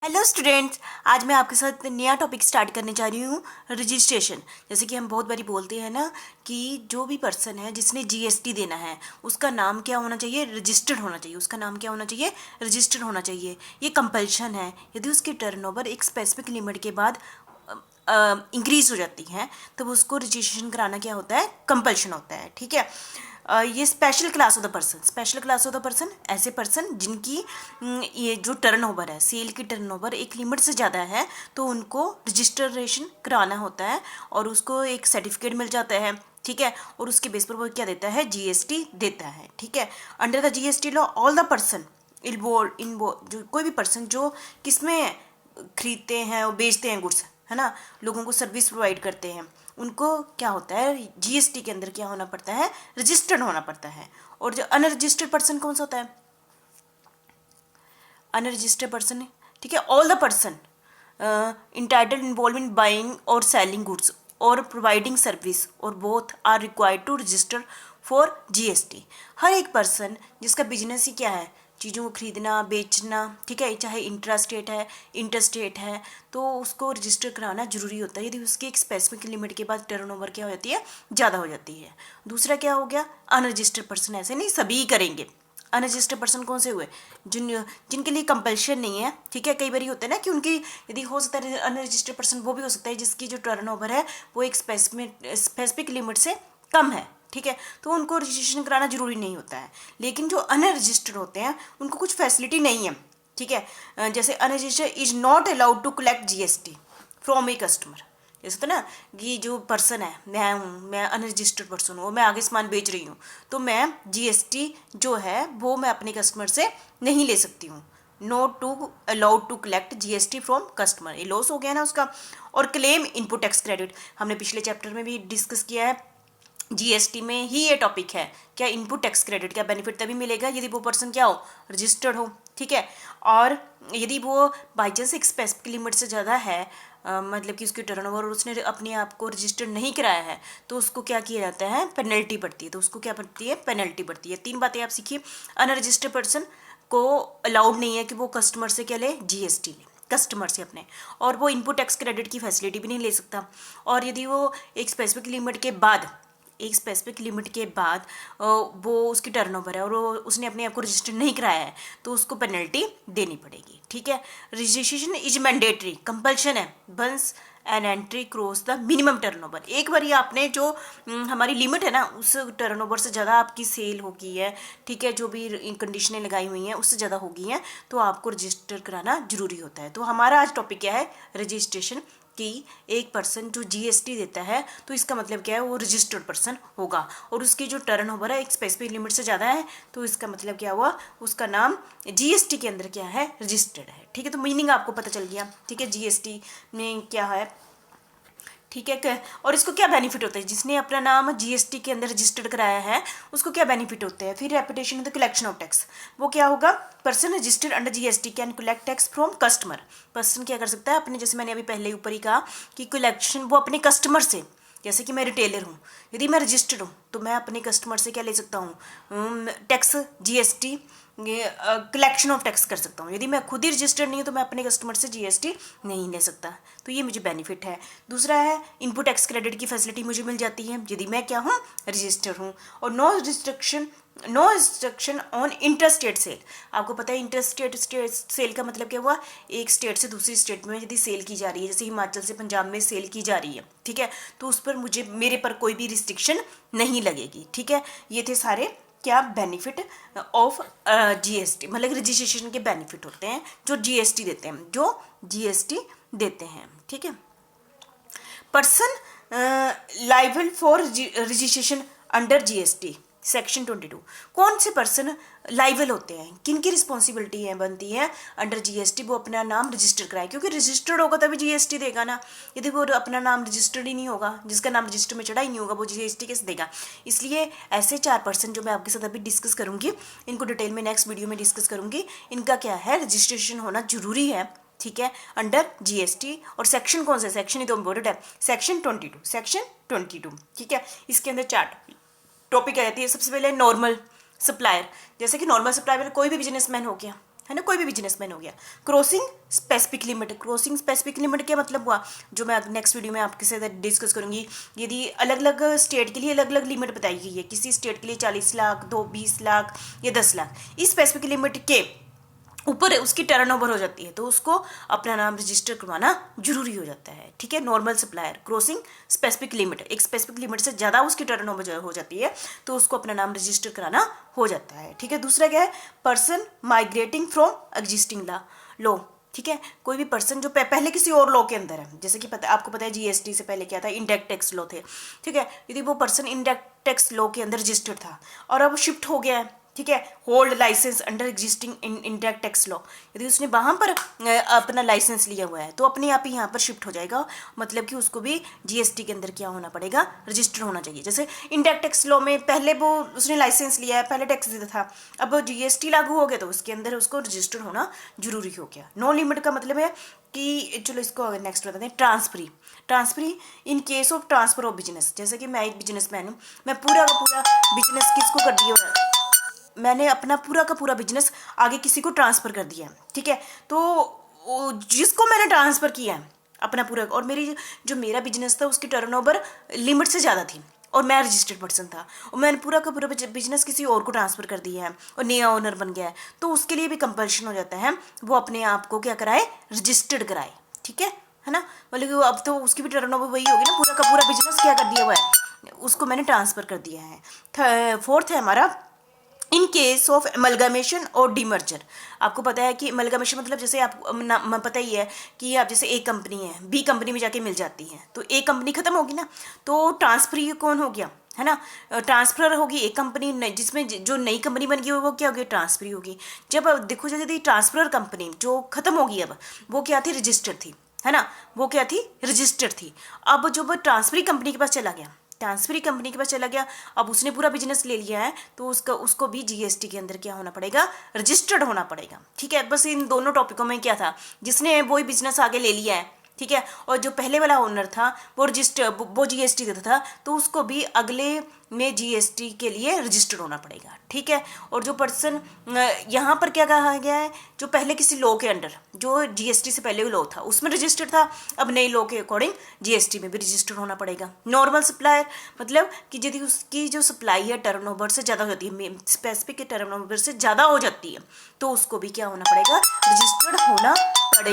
Hello students, आज मैं आपके साथ नया टॉपिक स्टार्ट करने जा रही हूँ, रजिस्ट्रेशन। जैसे कि हम बहुत बारी बोलते हैं ना कि जो भी पर्सन है जिसने जीएसटी देना है उसका नाम क्या होना चाहिए, रजिस्टर्ड होना चाहिए। उसका नाम क्या होना चाहिए, रजिस्टर्ड होना चाहिए। ये कंपल्शन है। यदि उसकी टर्नओवर एक स्पेसिफिक लिमिट के बाद इंक्रीज हो जाती है तो उसको रजिस्ट्रेशन कराना क्या होता है, कंपल्शन होता है। ठीक है। ये special class of the person, special class of the person ऐसे पर्सन जिनकी ये जो टर्नओवर है, सेल की टर्नओवर एक लिमिट से ज़्यादा है तो उनको रजिस्ट्रेशन कराना होता है और उसको एक सर्टिफिकेट मिल जाता है। ठीक है। और उसके बेस पर वो क्या देता है, जीएसटी देता है। ठीक है। Under the GST law all the person involve जो कोई भी पर्सन जो किसमें खरीदते हैं और बेचते हैं गुड्स, है ना, लोगों को सर्विस प्रोवाइड करते हैं, उनको क्या होता है, जीएसटी के अंदर क्या होना पड़ता है, रजिस्टर्ड होना पड़ता है। और जो अनरजिस्टर्ड पर्सन कौन सा होता है, अनरजिस्टर्ड पर्सन है। ठीक है। All the person entitled involve in buying और सेलिंग गुड्स और प्रोवाइडिंग सर्विस और both are required to register for GST. हर एक पर्सन जिसका बिजनेस ही क्या है, चीज़ों को खरीदना बेचना, ठीक है, चाहे इंट्रास्टेट है इंटरस्टेट है, तो उसको रजिस्टर कराना जरूरी होता है। यदि उसकी एक स्पेसिफिक लिमिट के बाद टर्नओवर क्या हो जाती है, ज़्यादा हो जाती है। दूसरा क्या हो गया, अनरजिस्टर्ड पर्सन। ऐसे नहीं सभी करेंगे। अनरजिस्टर्ड पर्सन कौन से हुए, जिनके लिए कंपल्शन नहीं है। ठीक है। कई बार होता है ना कि उनकी, यदि हो सकता है अनरजिस्टर्ड पर्सन वो भी हो सकता है जिसकी जो टर्नओवर है वो एक स्पेसिफिक लिमिट से कम है। ठीक है। तो उनको रजिस्ट्रेशन कराना जरूरी नहीं होता है। लेकिन जो अनरजिस्टर्ड होते हैं उनको कुछ फैसिलिटी नहीं है। ठीक है। जैसे unregistered is not allowed to collect GST from a customer. जैसे तो ना कि जो पर्सन है, मैं हूँ, मैं अनरजिस्टर्ड पर्सन हूँ और मैं आगे सामान बेच रही हूँ, तो मैं जीएसटी जो है वो मैं अपने कस्टमर से नहीं ले सकती हूँ। Not to allowed to collect GST from customer, ये लॉस हो गया ना उसका। और क्लेम इनपुट टैक्स क्रेडिट, हमने पिछले चैप्टर में भी डिस्कस किया है, जीएसटी में ही ये टॉपिक है। क्या इनपुट टैक्स क्रेडिट का बेनिफिट तभी मिलेगा यदि वो पर्सन क्या हो, रजिस्टर्ड हो। ठीक है। और यदि वो बाई चांस एक स्पेसिफिक लिमिट से ज़्यादा है, मतलब कि उसकी टर्नओवर और उसने अपने आप को रजिस्टर नहीं कराया है, तो उसको क्या किया जाता है, पेनल्टी पड़ती है। तो उसको क्या पड़ती है, पेनल्टी पड़ती है। 3 बातें आप सीखिए। अनरजिस्टर्ड पर्सन को अलाउड नहीं है कि वो कस्टमर से क्या ले, जीएसटी ले कस्टमर से अपने, और वो इनपुट टैक्स क्रेडिट की फैसिलिटी भी नहीं ले सकता। और यदि वो एक स्पेसिफिक लिमिट के बाद, एक स्पेसिफिक लिमिट के बाद वो उसकी टर्नओवर है और वो उसने अपने आप को रजिस्टर नहीं कराया है, तो उसको पेनल्टी देनी पड़ेगी। ठीक है। रजिस्ट्रेशन इज मैंडेटरी, कंपल्शन है once an entry cross the minimum turnover. एक बार ये आपने जो हमारी लिमिट है ना, उस टर्नओवर से ज़्यादा आपकी सेल हो गई है, ठीक है, जो भी कंडीशनें लगाई हुई हैं उससे ज़्यादा हो गई हैं, तो आपको रजिस्टर कराना जरूरी होता है। तो हमारा आज टॉपिक क्या है, रजिस्ट्रेशन। कि एक पर्सन जो जीएसटी देता है तो इसका मतलब क्या है, वो रजिस्टर्ड पर्सन होगा और उसकी जो टर्नओवर है एक स्पेसिफिक लिमिट से ज़्यादा है, तो इसका मतलब क्या हुआ, उसका नाम जीएसटी के अंदर क्या है, रजिस्टर्ड है। ठीक है। तो मीनिंग आपको पता चल गया। ठीक है, जीएसटी में क्या है। ठीक है। और इसको क्या बेनिफिट होता है, जिसने अपना नाम जीएसटी के अंदर रजिस्टर्ड कराया है उसको क्या बेनिफिट होते हैं। फिर reputation of the collection of tax, वो क्या होगा, person registered under GST can collect tax from customer. Person क्या कर सकता है अपने, जैसे मैंने अभी पहले ऊपर ही कहा कि कलेक्शन वो अपने कस्टमर से, जैसे कि मैं रिटेलर हूँ, यदि मैं रजिस्टर्ड हूँ तो मैं अपने कस्टमर से क्या ले सकता हूँ, tax, GST collection of tax कर सकता हूँ। यदि मैं खुद ही रजिस्टर्ड नहीं हूँ तो मैं अपने कस्टमर से जीएसटी नहीं ले सकता। तो ये मुझे बेनिफिट है। दूसरा है इनपुट टैक्स क्रेडिट की फैसिलिटी मुझे मिल जाती है यदि मैं क्या हूँ, रजिस्टर हूँ। और no restriction on interstate sale. आपको पता है इंटरस्टेट सेल का मतलब क्या हुआ, एक स्टेट से दूसरी स्टेट में यदि सेल की जा रही है, जैसे हिमाचल से पंजाब में सेल की जा रही है, ठीक है, तो उस पर मेरे पर कोई भी रिस्ट्रिक्शन नहीं लगेगी। ठीक है। ये थे सारे क्या बेनिफिट ऑफ जीएसटी, मतलब रजिस्ट्रेशन के बेनिफिट होते हैं जो जीएसटी देते हैं, जो जीएसटी देते हैं। ठीक है। Person liable for registration under GST section 22। कौन से पर्सन लाइबल होते हैं, किन की रिस्पॉन्सिबिलिटी है बनती है अंडर जीएसटी, वो अपना नाम रजिस्टर कराए, क्योंकि रजिस्टर्ड होगा तभी जीएसटी देगा ना। यदि वो अपना नाम रजिस्टर्ड ही नहीं होगा, जिसका नाम रजिस्टर में चढ़ा ही नहीं होगा, वो जीएसटी कैसे देगा। इसलिए ऐसे 4 पर्सन जो मैं आपके साथ अभी डिस्कस करूंगी, इनको डिटेल में नेक्स्ट वीडियो में डिस्कस करूंगी, इनका क्या है, रजिस्ट्रेशन होना जरूरी है। ठीक है, अंडर जीएसटी। और सेक्शन कौन सा, सेक्शन ही तो इम्पोर्टेंट है, सेक्शन 22, सेक्शन 22। ठीक है। इसके अंदर 4 टॉपिक आ जाती है। सबसे पहले नॉर्मल सप्लायर, जैसे कि नॉर्मल सप्लायर कोई भी बिजनेसमैन हो गया, है ना, कोई भी बिजनेसमैन हो गया। Crossing specific limit, crossing specific limit क्या मतलब हुआ, जो मैं नेक्स्ट वीडियो में आपके साथ डिस्कस करूंगी। यदि अलग अलग स्टेट के लिए अलग अलग लिमिट बताई गई है, किसी स्टेट के लिए 40 लाख, 20 लाख या 10 लाख, इस स्पेसिफिक लिमिट के ऊपर उसकी टर्नओवर हो जाती है तो उसको अपना नाम रजिस्टर करवाना जरूरी हो जाता है। ठीक है, normal supplier crossing specific limit, एक स्पेसिफिक लिमिट से ज़्यादा उसकी टर्नओवर हो जाती है तो उसको अपना नाम रजिस्टर कराना हो जाता है। ठीक है, दूसरा क्या है, person migrating from existing law. ठीक है, कोई भी पर्सन जो पहले किसी और लॉ के अंदर है, जैसे कि आपको पता है जीएसटी से पहले क्या था, इनडायरेक्ट टैक्स लॉ थे। ठीक है, यदि वो पर्सन इनडायरेक्ट टैक्स लॉ के अंदर रजिस्टर्ड था और अब शिफ्ट हो गया है, ठीक है, hold licence under existing indirect tax law, यदि उसने वहाँ पर अपना लाइसेंस लिया हुआ है तो अपने आप ही यहाँ पर शिफ्ट हो जाएगा, मतलब कि उसको भी जीएसटी के अंदर क्या होना पड़ेगा, रजिस्टर होना चाहिए। जैसे इनडायरेक्ट टैक्स लॉ में पहले वो उसने लाइसेंस लिया है, पहले टैक्स देता था, अब जीएसटी लागू हो गया तो उसके अंदर उसको रजिस्टर होना जरूरी हो गया। नो लिमिट का मतलब है कि, चलो इसको नेक्स्ट बताते हैं, transferee in case of transfer of business. जैसे कि मैं एक बिजनेसमैन हूँ, मैं पूरा का पूरा बिजनेस किसको कर दिया है, मैंने अपना पूरा का पूरा बिजनेस आगे किसी को ट्रांसफ़र कर दिया है। ठीक है, तो जिसको मैंने ट्रांसफ़र किया है अपना पूरा, और मेरी जो मेरा बिजनेस था उसकी टर्नओवर लिमिट से ज़्यादा थी और मैं रजिस्टर्ड पर्सन था और मैंने पूरा का पूरा बिजनेस किसी और को ट्रांसफ़र कर दिया है और नया ओनर बन गया है, तो उसके लिए भी कंपल्शन हो जाता है वो अपने आप को क्या कराए, रजिस्टर्ड कराए। ठीक है ना, मतलब अब तो उसकी भी टर्नओवर वही होगी ना, पूरा का पूरा बिजनेस क्या कर दिया हुआ है, उसको मैंने ट्रांसफ़र कर दिया है। फोर्थ है हमारा इन केस ऑफ एमलगमेशन और डीमर्जर। आपको पता है कि एमलगमेशन मतलब जैसे आपको पता ही है कि आप जैसे एक कंपनी है बी कंपनी में जाके मिल जाती है तो एक कंपनी खत्म होगी ना, तो ट्रांसफर कौन हो गया, है ना, ट्रांसफर होगी एक कंपनी, जिसमें जो नई कंपनी बन गई वो क्या होगी, ट्रांसफर होगी। जब अब देखो यदि ट्रांसफर कंपनी जो खत्म होगी अब वो क्या थी, रजिस्टर्ड थी, है ना, वो क्या थी, रजिस्टर्ड थी। अब जो वो ट्रांसफरी कंपनी के पास चला गया, ट्रांसफरी कंपनी के पास चला गया, अब उसने पूरा बिजनेस ले लिया है तो उसको भी जीएसटी के अंदर क्या होना पड़ेगा, रजिस्टर्ड होना पड़ेगा। ठीक है, बस इन दोनों टॉपिकों में क्या था, जिसने वही बिजनेस आगे ले लिया है, ठीक है, और जो पहले वाला ओनर था वो जीएसटी देता था तो उसको भी अगले में जीएसटी के लिए रजिस्टर्ड होना पड़ेगा। ठीक है, और जो पर्सन यहाँ पर क्या कहा गया है, जो पहले किसी लॉ के अंडर, जो जीएसटी से पहले लॉ था उसमें रजिस्टर्ड था, अब नई लॉ के अकॉर्डिंग जीएसटी में भी रजिस्टर्ड होना पड़ेगा। नॉर्मल सप्लायर मतलब कि यदि उसकी जो सप्लाई है टर्नओवर से ज़्यादा हो जाती है, स्पेसिफिक टर्नओवर से ज़्यादा हो जाती है तो उसको भी क्या होना पड़ेगा, रजिस्टर्ड होना पड़ेगा।